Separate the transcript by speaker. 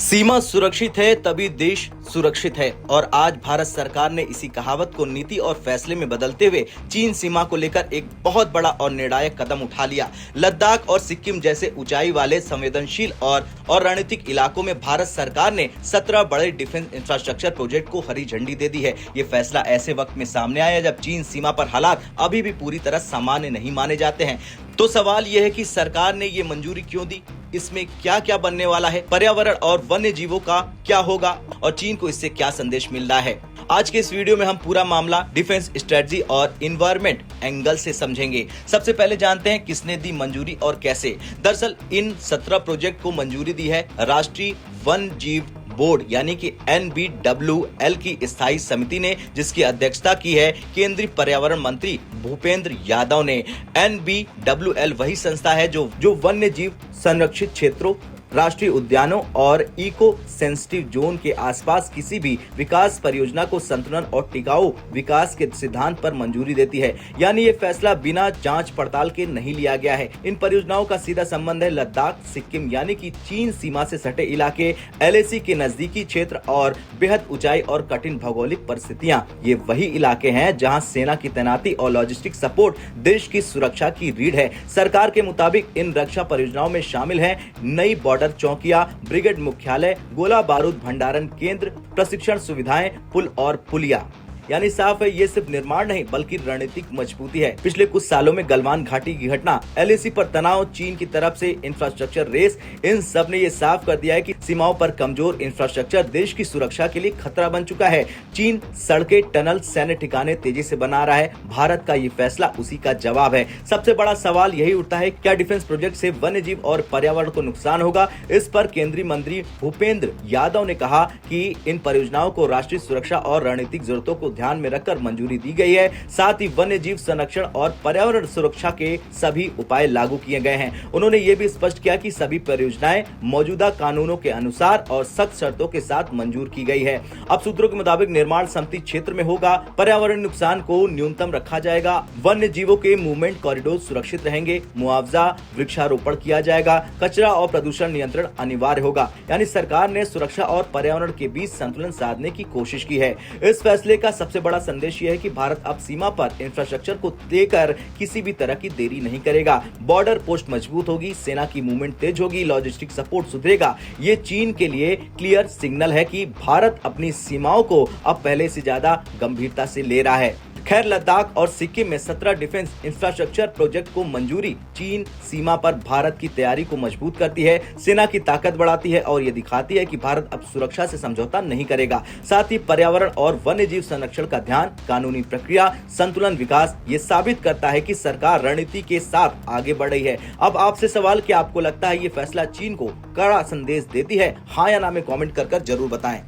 Speaker 1: सीमा सुरक्षित है तभी देश सुरक्षित है और आज भारत सरकार ने इसी कहावत को नीति और फैसले में बदलते हुए चीन सीमा को लेकर एक बहुत बड़ा और निर्णायक कदम उठा लिया। लद्दाख और सिक्किम जैसे ऊंचाई वाले संवेदनशील और रणनीतिक इलाकों में भारत सरकार ने 17 बड़े डिफेंस इंफ्रास्ट्रक्चर प्रोजेक्ट को हरी झंडी दे दी है। ये फैसला ऐसे वक्त में सामने आया जब चीन सीमा पर हालात अभी भी पूरी तरह सामान्य नहीं माने जाते हैं। तो सवाल यह है कि सरकार ने ये मंजूरी क्यों दी, इसमें क्या क्या बनने वाला है, पर्यावरण और वन्य जीवों का क्या होगा और चीन को इससे क्या संदेश मिल रहा है। आज के इस वीडियो में हम पूरा मामला डिफेंस स्ट्रेटजी और इन्वायरमेंट एंगल से समझेंगे। सबसे पहले जानते हैं किसने दी मंजूरी और कैसे। दरअसल इन 17 प्रोजेक्ट को मंजूरी दी है राष्ट्रीय वन्य जीव बोर्ड यानी कि NBWL की स्थायी समिति ने, जिसकी अध्यक्षता की है केंद्रीय पर्यावरण मंत्री भूपेंद्र यादव ने। NBWL वही संस्था है जो वन्य जीव संरक्षित क्षेत्रों, राष्ट्रीय उद्यानों और इको सेंसिटिव जोन के आसपास किसी भी विकास परियोजना को संतुलन और टिकाऊ विकास के सिद्धांत पर मंजूरी देती है। यानी ये फैसला बिना जांच पड़ताल के नहीं लिया गया है। इन परियोजनाओं का सीधा संबंध है लद्दाख, सिक्किम यानी कि चीन सीमा से सटे इलाके, LAC के नजदीकी क्षेत्र और बेहद ऊंचाई और कठिन भौगोलिक परिस्थितियां। ये वही इलाके हैं जहां सेना की तैनाती और लॉजिस्टिक सपोर्ट देश की सुरक्षा की रीढ़ है। सरकार के मुताबिक इन रक्षा परियोजनाओं में शामिल है नई बॉर्डर चौकिया, ब्रिगेड मुख्यालय, गोला बारूद भंडारण केंद्र, प्रशिक्षण सुविधाएं, पुल और पुलिया। यानी साफ है ये सिर्फ निर्माण नहीं बल्कि रणनीतिक मजबूती है। पिछले कुछ सालों में गलवान घाटी की घटना, LAC पर तनाव, चीन की तरफ से इंफ्रास्ट्रक्चर रेस, इन सब ने ये साफ कर दिया है कि सीमाओं पर कमजोर इंफ्रास्ट्रक्चर देश की सुरक्षा के लिए खतरा बन चुका है। चीन सड़कें, टनल, सैन्य ठिकाने तेजी से बना रहा है। भारत का ये फैसला उसी का जवाब है। सबसे बड़ा सवाल यही उठता है, क्या डिफेंस प्रोजेक्ट से वन्य जीव और पर्यावरण को नुकसान होगा। इस पर केंद्रीय मंत्री भूपेंद्र यादव ने कहा कि इन परियोजनाओं को राष्ट्रीय सुरक्षा और रणनीतिक जरूरतों को ध्यान में रखकर मंजूरी दी गई है। साथ ही वन्य जीव संरक्षण और पर्यावरण सुरक्षा के सभी उपाय लागू किए गए हैं। उन्होंने ये भी स्पष्ट किया कि सभी परियोजनाएं मौजूदा कानूनों के अनुसार और सख्त शर्तों के साथ मंजूर की गई है। अब सूत्रों के मुताबिक निर्माण समतल क्षेत्र में होगा, पर्यावरण नुकसान को न्यूनतम रखा जाएगा, वन्य जीवों के मूवमेंट कॉरिडोर सुरक्षित रहेंगे, मुआवजा, वृक्षारोपण किया जाएगा, कचरा और प्रदूषण नियंत्रण अनिवार्य होगा। यानी सरकार ने सुरक्षा और पर्यावरण के बीच संतुलन साधने की कोशिश की है। इस फैसले का सबसे बड़ा संदेश यह है कि भारत अब सीमा पर इंफ्रास्ट्रक्चर को लेकर किसी भी तरह की देरी नहीं करेगा। बॉर्डर पोस्ट मजबूत होगी, सेना की मूवमेंट तेज होगी, लॉजिस्टिक सपोर्ट सुधरेगा। ये चीन के लिए क्लियर सिग्नल है कि भारत अपनी सीमाओं को अब पहले से ज्यादा गंभीरता से ले रहा है। खैर, लद्दाख और सिक्किम में 17 डिफेंस इंफ्रास्ट्रक्चर प्रोजेक्ट को मंजूरी चीन सीमा पर भारत की तैयारी को मजबूत करती है, सेना की ताकत बढ़ाती है और ये दिखाती है कि भारत अब सुरक्षा से समझौता नहीं करेगा। साथ ही पर्यावरण और वन्य जीव संरक्षण का ध्यान, कानूनी प्रक्रिया, संतुलन विकास, ये साबित करता है कि सरकार रणनीति के साथ आगे बढ़ रही है। अब आपसे सवाल, क्या आपको लगता है ये फैसला चीन को कड़ा संदेश देती है? हाँ या ना में कमेंट कर जरूर बताएं।